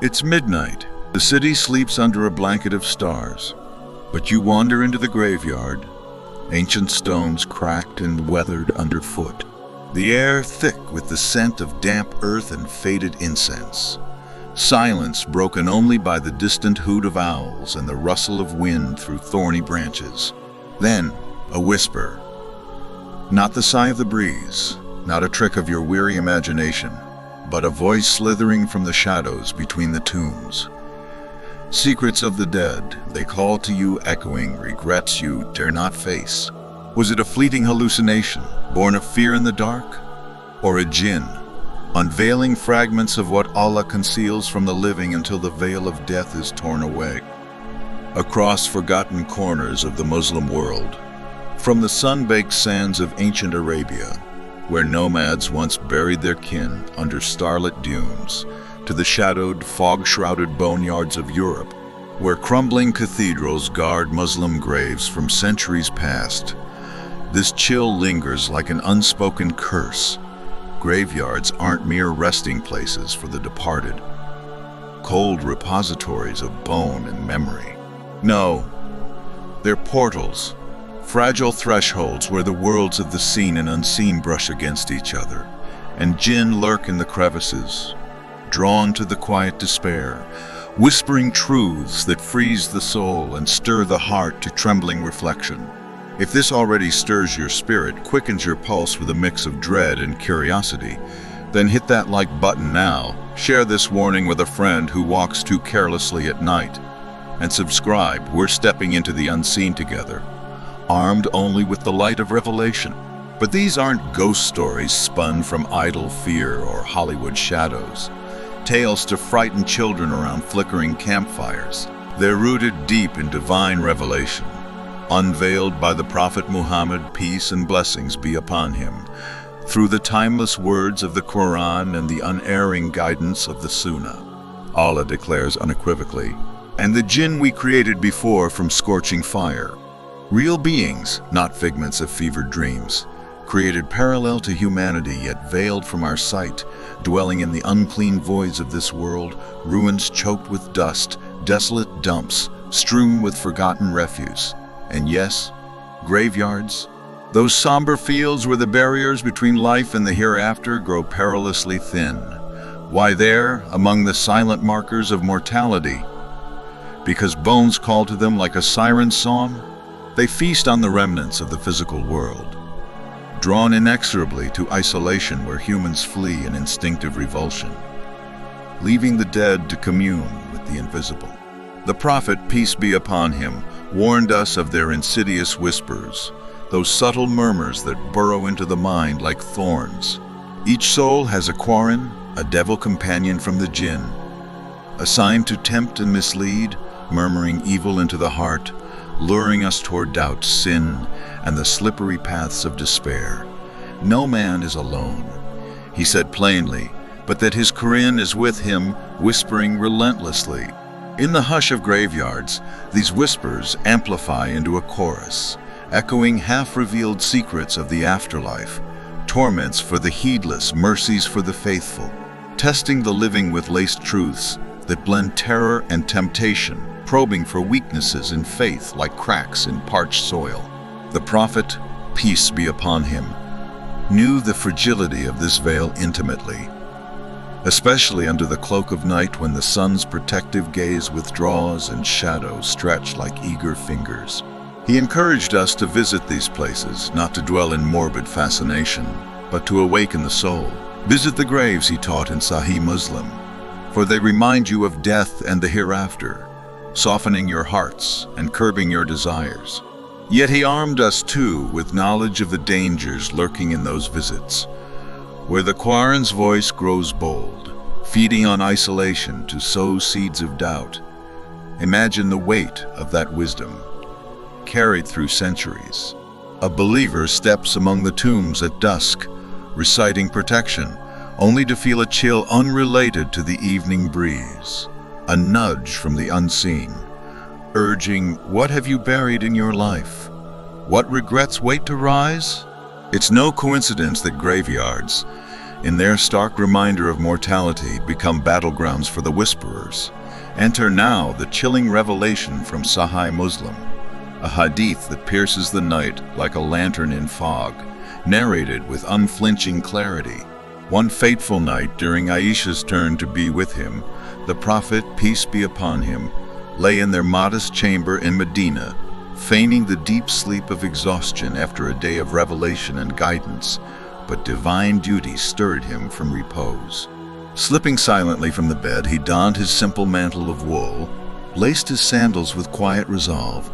It's midnight. The city sleeps under a blanket of stars. But you wander into the graveyard, ancient stones cracked and weathered underfoot. The air thick with the scent of damp earth and faded incense. Silence broken only by the distant hoot of owls and the rustle of wind through thorny branches. Then, a whisper. Not the sigh of the breeze, not a trick of your weary imagination, but a voice slithering from the shadows between the tombs. Secrets of the dead, they call to you echoing regrets you dare not face. Was it a fleeting hallucination, born of fear in the dark? Or a jinn, unveiling fragments of what Allah conceals from the living until the veil of death is torn away? Across forgotten corners of the Muslim world, from the sun-baked sands of ancient Arabia, where nomads once buried their kin under starlit dunes, to the shadowed, fog-shrouded boneyards of Europe, where crumbling cathedrals guard Muslim graves from centuries past, this chill lingers like an unspoken curse. Graveyards aren't mere resting places for the departed, cold repositories of bone and memory. No, they're portals, fragile thresholds where the worlds of the seen and unseen brush against each other, and jinn lurk in the crevices, drawn to the quiet despair, whispering truths that freeze the soul and stir the heart to trembling reflection. If this already stirs your spirit, quickens your pulse with a mix of dread and curiosity, then hit that like button now, share this warning with a friend who walks too carelessly at night, and subscribe. We're stepping into the unseen together, armed only with the light of revelation. But these aren't ghost stories spun from idle fear or Hollywood shadows, tales to frighten children around flickering campfires. They're rooted deep in divine revelation, unveiled by the Prophet Muhammad, peace and blessings be upon him, through the timeless words of the Quran and the unerring guidance of the Sunnah. Allah declares unequivocally, "And the jinn we created before from scorching fire." Real beings, not figments of fevered dreams, created parallel to humanity yet veiled from our sight, dwelling in the unclean voids of this world, ruins choked with dust, desolate dumps, strewn with forgotten refuse. And yes, graveyards, those somber fields where the barriers between life and the hereafter grow perilously thin. Why there, among the silent markers of mortality? Because bones call to them like a siren's song? They feast on the remnants of the physical world, drawn inexorably to isolation where humans flee in instinctive revulsion, leaving the dead to commune with the invisible. The Prophet, peace be upon him, warned us of their insidious whispers, those subtle murmurs that burrow into the mind like thorns. Each soul has a quarren, a devil companion from the jinn, assigned to tempt and mislead, murmuring evil into the heart, luring us toward doubt, sin, and the slippery paths of despair. No man is alone, he said plainly, but that his Quran is with him, whispering relentlessly. In the hush of graveyards, these whispers amplify into a chorus, echoing half-revealed secrets of the afterlife, torments for the heedless, mercies for the faithful, testing the living with laced truths that blend terror and temptation, probing for weaknesses in faith like cracks in parched soil. The Prophet, peace be upon him, knew the fragility of this veil intimately, especially under the cloak of night when the sun's protective gaze withdraws and shadows stretch like eager fingers. He encouraged us to visit these places, not to dwell in morbid fascination, but to awaken the soul. Visit the graves, he taught in Sahih Muslim, for they remind you of death and the hereafter, softening your hearts and curbing your desires. Yet he armed us too with knowledge of the dangers lurking in those visits, where the Quran's voice grows bold, feeding on isolation to sow seeds of doubt. Imagine the weight of that wisdom, carried through centuries. A believer steps among the tombs at dusk, reciting protection, only to feel a chill unrelated to the evening breeze, a nudge from the unseen, urging, "What have you buried in your life? What regrets wait to rise?" It's no coincidence that graveyards, in their stark reminder of mortality, become battlegrounds for the whisperers. Enter now the chilling revelation from Sahih Muslim, a hadith that pierces the night like a lantern in fog, narrated with unflinching clarity. One fateful night, during Aisha's turn to be with him, the Prophet, peace be upon him, lay in their modest chamber in Medina, feigning the deep sleep of exhaustion after a day of revelation and guidance, but divine duty stirred him from repose. Slipping silently from the bed, he donned his simple mantle of wool, laced his sandals with quiet resolve,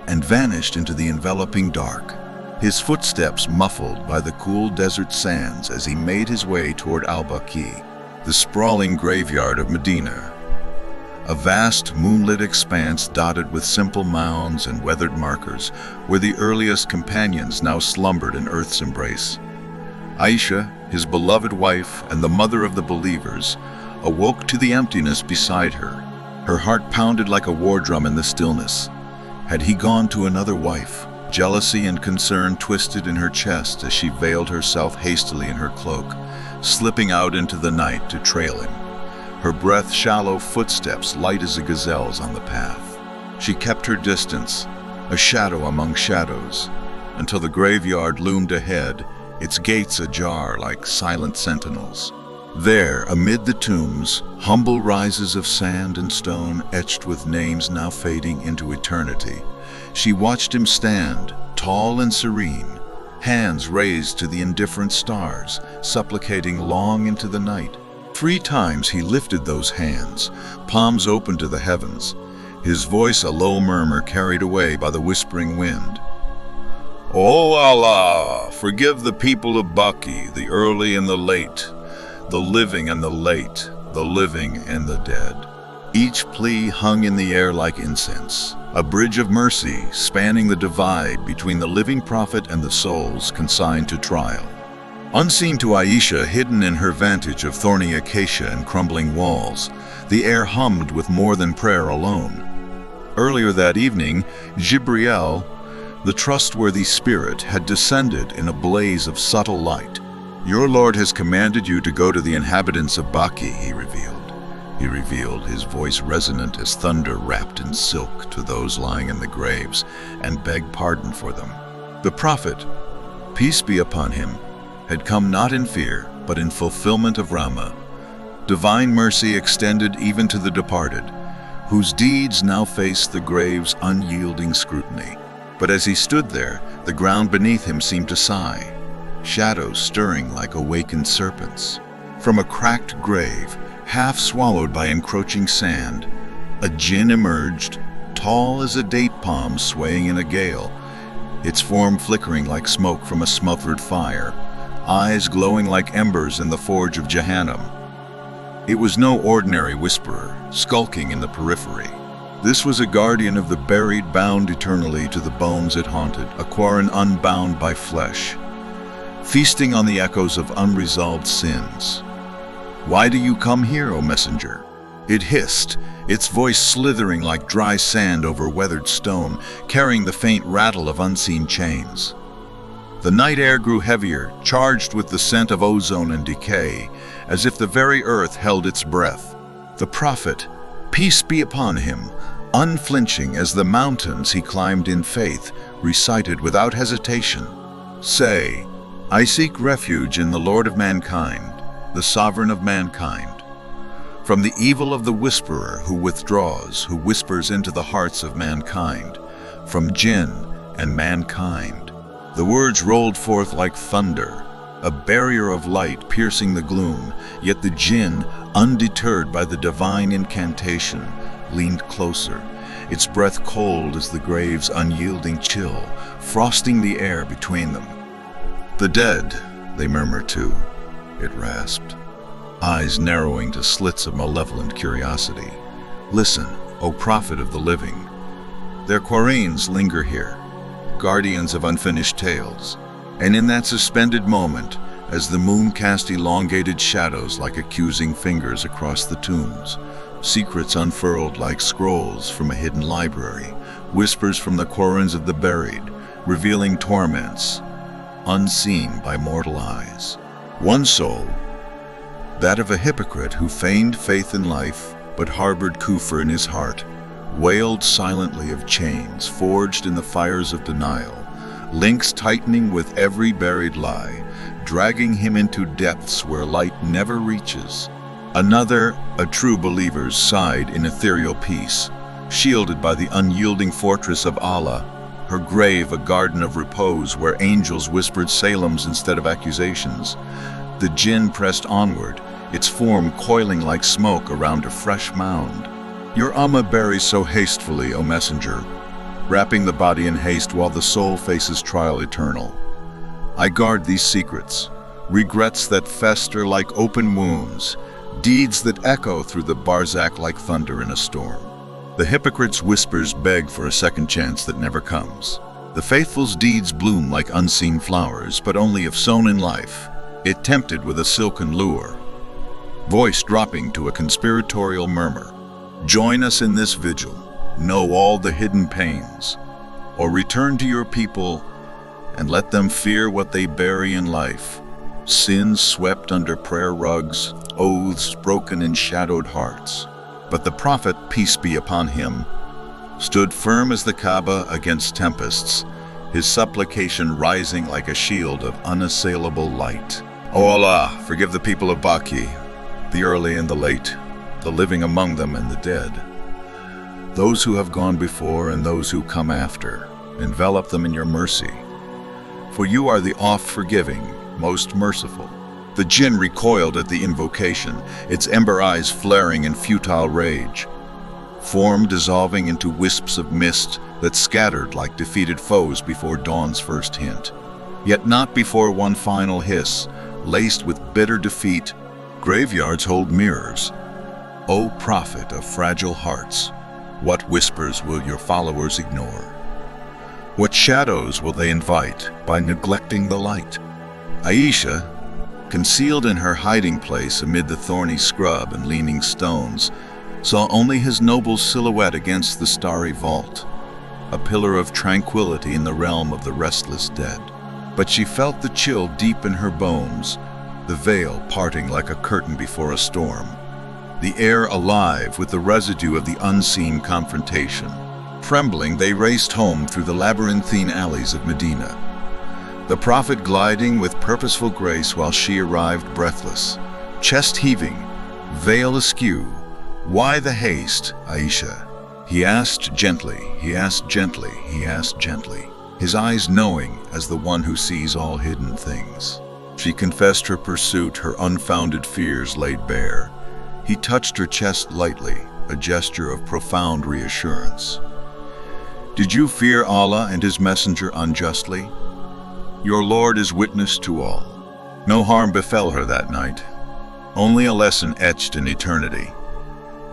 and vanished into the enveloping dark, his footsteps muffled by the cool desert sands as he made his way toward al-Baqi, the sprawling graveyard of Medina, a vast moonlit expanse dotted with simple mounds and weathered markers where the earliest companions now slumbered in earth's embrace. Aisha, his beloved wife and the mother of the believers, awoke to the emptiness beside her. Her heart pounded like a war drum in the stillness. Had he gone to another wife? Jealousy and concern twisted in her chest as she veiled herself hastily in her cloak, slipping out into the night to trail him. Her breath shallow footsteps light as a gazelle's on the path. She kept her distance, a shadow among shadows, until the graveyard loomed ahead, its gates ajar like silent sentinels. There, amid the tombs, humble rises of sand and stone etched with names now fading into eternity. She watched him stand, tall and serene, hands raised to the indifferent stars, supplicating long into the night. 3 times he lifted those hands, palms open to the heavens, his voice a low murmur carried away by the whispering wind. "O Allah, forgive the people of Baqi, the early and the late, the living and the late, the living and the dead." Each plea hung in the air like incense, a bridge of mercy spanning the divide between the living prophet and the souls consigned to trial. Unseen to Aisha, hidden in her vantage of thorny acacia and crumbling walls, the air hummed with more than prayer alone. Earlier that evening, Jibriel, the trustworthy spirit, had descended in a blaze of subtle light. "Your Lord has commanded you to go to the inhabitants of Baqi," he revealed, his voice resonant as thunder wrapped in silk to those lying in the graves, and beg pardon for them. The Prophet, peace be upon him, had come not in fear, but in fulfillment of Rahmah, divine mercy extended even to the departed, whose deeds now faced the grave's unyielding scrutiny. But as he stood there, the ground beneath him seemed to sigh, shadows stirring like awakened serpents. From a cracked grave, half swallowed by encroaching sand, a Jinn emerged, tall as a date palm swaying in a gale, its form flickering like smoke from a smothered fire, eyes glowing like embers in the forge of Jahannam. It was no ordinary whisperer, skulking in the periphery. This was a guardian of the buried, bound eternally to the bones it haunted, a quarren unbound by flesh, feasting on the echoes of unresolved sins. "Why do you come here, O messenger?" It hissed, its voice slithering like dry sand over weathered stone, carrying the faint rattle of unseen chains. The night air grew heavier, charged with the scent of ozone and decay, as if the very earth held its breath. The Prophet, peace be upon him, unflinching as the mountains he climbed in faith, recited without hesitation, "Say, I seek refuge in the Lord of mankind, the sovereign of mankind, from the evil of the whisperer who withdraws, who whispers into the hearts of mankind, from Jinn and mankind." The words rolled forth like thunder, a barrier of light piercing the gloom, yet the Jinn, undeterred by the divine incantation, leaned closer, its breath cold as the grave's unyielding chill, frosting the air between them. "The dead," they murmured too, it rasped, eyes narrowing to slits of malevolent curiosity. "Listen, O Prophet of the living, their quarains linger here, guardians of unfinished tales." And in that suspended moment, as the moon cast elongated shadows like accusing fingers across the tombs, secrets unfurled like scrolls from a hidden library, whispers from the quarrens of the buried, revealing torments unseen by mortal eyes. One soul, that of a hypocrite who feigned faith in life but harbored kufr in his heart, wailed silently of chains forged in the fires of denial, links tightening with every buried lie, dragging him into depths where light never reaches. Another, a true believer, sighed in ethereal peace, shielded by the unyielding fortress of Allah, her grave a garden of repose where angels whispered salaams instead of accusations. The Jinn pressed onward, its form coiling like smoke around a fresh mound. Your Ummah buries so hastefully, O Messenger, wrapping the body in haste while the soul faces trial eternal. I guard these secrets, regrets that fester like open wounds, deeds that echo through the barzakh like thunder in a storm. The hypocrite's whispers beg for a second chance that never comes. The faithful's deeds bloom like unseen flowers, but only if sown in life, it tempted with a silken lure. Voice dropping to a conspiratorial murmur. Join us in this vigil, know all the hidden pains, or return to your people and let them fear what they bury in life. Sins swept under prayer rugs, oaths broken in shadowed hearts. But the Prophet, peace be upon him, stood firm as the Kaaba against tempests, his supplication rising like a shield of unassailable light. O Allah, forgive the people of Baki, the early and the late, the living among them and the dead. Those who have gone before and those who come after, envelop them in your mercy. For you are the oft-forgiving, most merciful. The Jinn recoiled at the invocation, its ember eyes flaring in futile rage, form dissolving into wisps of mist that scattered like defeated foes before dawn's first hint. Yet not before one final hiss, laced with bitter defeat. Graveyards hold mirrors. O prophet of fragile hearts, what whispers will your followers ignore? What shadows will they invite by neglecting the light? Aisha, concealed in her hiding place amid the thorny scrub and leaning stones, saw only his noble silhouette against the starry vault, a pillar of tranquility in the realm of the restless dead. But she felt the chill deep in her bones, the veil parting like a curtain before a storm, the air alive with the residue of the unseen confrontation. Trembling, they raced home through the labyrinthine alleys of Medina, the Prophet gliding with purposeful grace while she arrived breathless, chest heaving, veil askew. Why the haste, Aisha? He asked gently, he asked gently, he asked gently, his eyes knowing as the one who sees all hidden things. She confessed her pursuit, her unfounded fears laid bare. He touched her chest lightly, a gesture of profound reassurance. Did you fear Allah and His Messenger unjustly? Your Lord is witness to all. No harm befell her that night, only a lesson etched in eternity.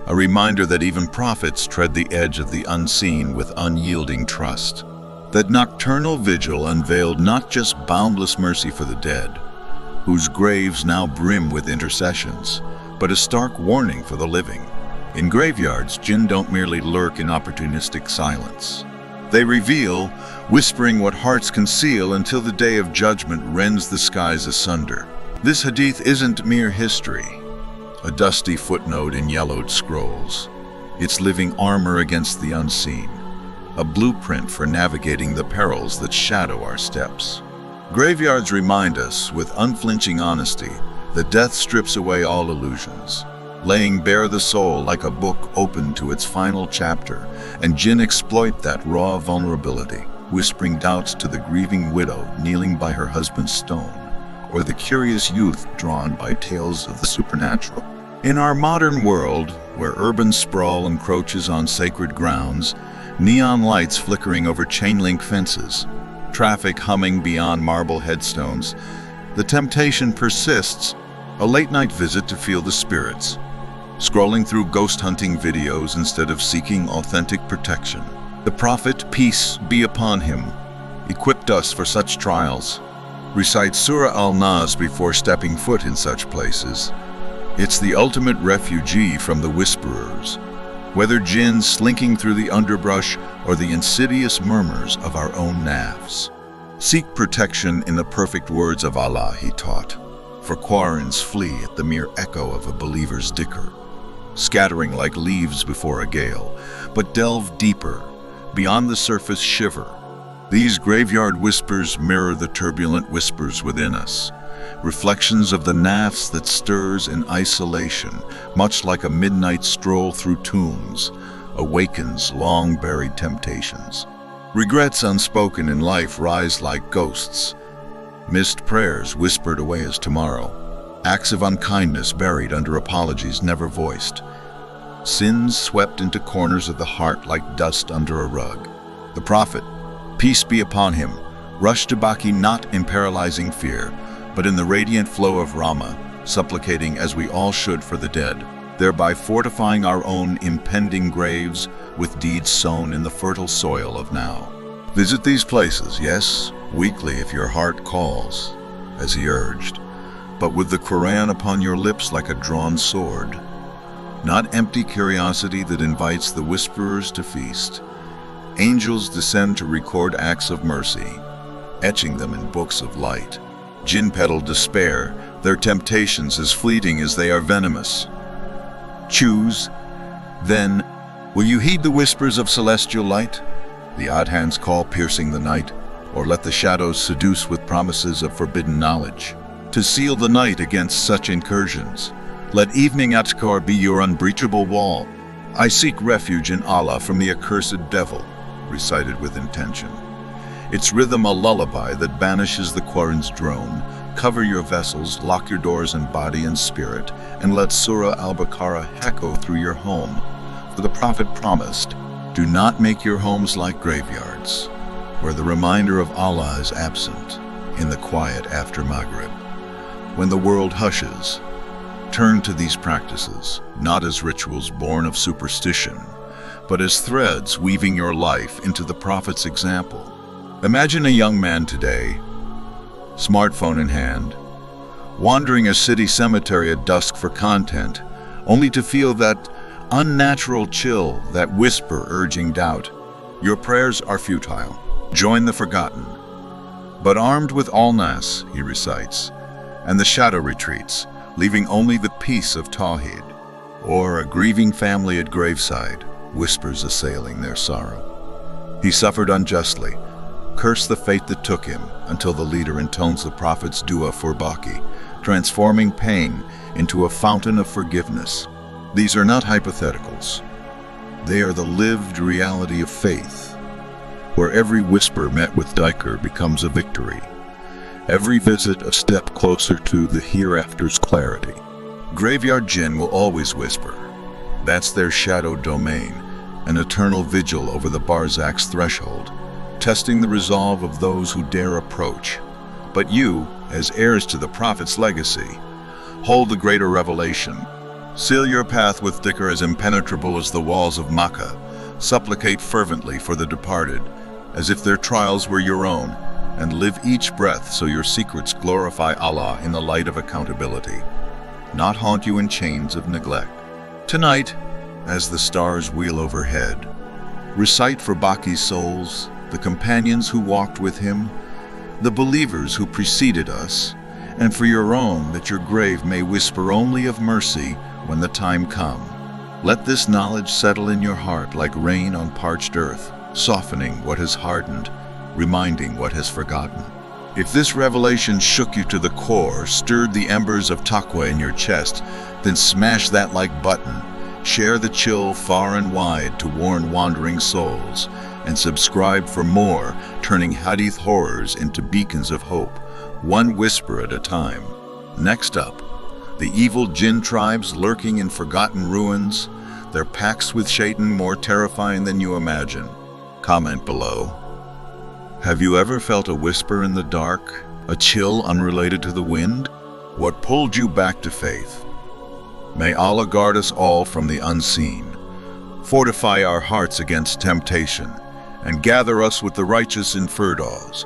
A reminder that even prophets tread the edge of the unseen with unyielding trust. That nocturnal vigil unveiled not just boundless mercy for the dead, whose graves now brim with intercessions, but a stark warning for the living. In graveyards, Jinn don't merely lurk in opportunistic silence. They reveal, whispering what hearts conceal until the day of judgment rends the skies asunder. This hadith isn't mere history, a dusty footnote in yellowed scrolls. It's living armor against the unseen, a blueprint for navigating the perils that shadow our steps. Graveyards remind us, with unflinching honesty, that death strips away all illusions, laying bare the soul like a book open to its final chapter, and Jinn exploit that raw vulnerability, whispering doubts to the grieving widow kneeling by her husband's stone, or the curious youth drawn by tales of the supernatural. In our modern world, where urban sprawl encroaches on sacred grounds, neon lights flickering over chain-link fences, traffic humming beyond marble headstones, the temptation persists, a late-night visit to feel the spirits, scrolling through ghost-hunting videos instead of seeking authentic protection. The Prophet, peace be upon him, equipped us for such trials. Recite Surah Al-Nas before stepping foot in such places. It's the ultimate refugee from the whisperers, whether Jinn slinking through the underbrush or the insidious murmurs of our own nafs. Seek protection in the perfect words of Allah, he taught. for quarrens flee at the mere echo of a believer's dhikr, scattering like leaves before a gale, but delve deeper, beyond the surface shiver. These graveyard whispers mirror the turbulent whispers within us, reflections of the nafs that stirs in isolation, much like a midnight stroll through tombs, awakens long-buried temptations. Regrets unspoken in life rise like ghosts, missed prayers whispered away as tomorrow, acts of unkindness buried under apologies never voiced, sins swept into corners of the heart like dust under a rug. The Prophet, peace be upon him, rushed to Baqi not in paralyzing fear, but in the radiant flow of Rama, supplicating as we all should for the dead, thereby fortifying our own impending graves with deeds sown in the fertile soil of now. Visit these places, yes, weekly if your heart calls, as he urged, but with the Quran upon your lips like a drawn sword. Not empty curiosity that invites the whisperers to feast. Angels descend to record acts of mercy, etching them in books of light. Jinn peddle despair, their temptations as fleeting as they are venomous. Choose, then, will you heed the whispers of celestial light? The odd hands call piercing the night, or let the shadows seduce with promises of forbidden knowledge. To seal the night against such incursions, let evening atkar be your unbreachable wall. I seek refuge in Allah from the accursed devil, recited with intention. Its rhythm a lullaby that banishes the Quran's drone. Cover your vessels, lock your doors in body and spirit, and let Surah al-Baqarah echo through your home. For the Prophet promised, do not make your homes like graveyards, where the reminder of Allah is absent in the quiet after Maghrib. When the world hushes, turn to these practices, not as rituals born of superstition, but as threads weaving your life into the Prophet's example. Imagine a young man today, smartphone in hand, wandering a city cemetery at dusk for content, only to feel that unnatural chill, that whisper urging doubt. Your prayers are futile. Join the forgotten. But armed with Al-Nas, he recites, and the shadow retreats, leaving only the peace of Tawheed. Or a grieving family at graveside, whispers assailing their sorrow. He suffered unjustly. Curse the fate that took him, until the leader intones the Prophet's dua for Baqi, transforming pain into a fountain of forgiveness. These are not hypotheticals. They are the lived reality of faith, where every whisper met with dhikr becomes a victory, every visit a step closer to the hereafter's clarity. Graveyard Jinn will always whisper. That's their shadow domain, an eternal vigil over the Barzak's threshold, testing the resolve of those who dare approach. But you, as heirs to the Prophet's legacy, hold the greater revelation. Seal your path with dhikr as impenetrable as the walls of Makkah. Supplicate fervently for the departed, as if their trials were your own, and live each breath so your secrets glorify Allah in the light of accountability, not haunt you in chains of neglect. Tonight, as the stars wheel overhead, recite for Baqi's souls, the companions who walked with him, the believers who preceded us, and for your own, that your grave may whisper only of mercy when the time come. Let this knowledge settle in your heart like rain on parched earth, softening what has hardened, reminding what has forgotten. If this revelation shook you to the core, stirred the embers of taqwa in your chest, then smash that like button. Share the chill far and wide to warn wandering souls, and subscribe for more, turning Hadith horrors into beacons of hope, one whisper at a time. Next up, the evil Jinn tribes lurking in forgotten ruins, their pacts with Shaitan more terrifying than you imagine. Comment below. Have you ever felt a whisper in the dark, a chill unrelated to the wind? What pulled you back to faith? May Allah guard us all from the unseen, fortify our hearts against temptation, and gather us with the righteous in Firdaus.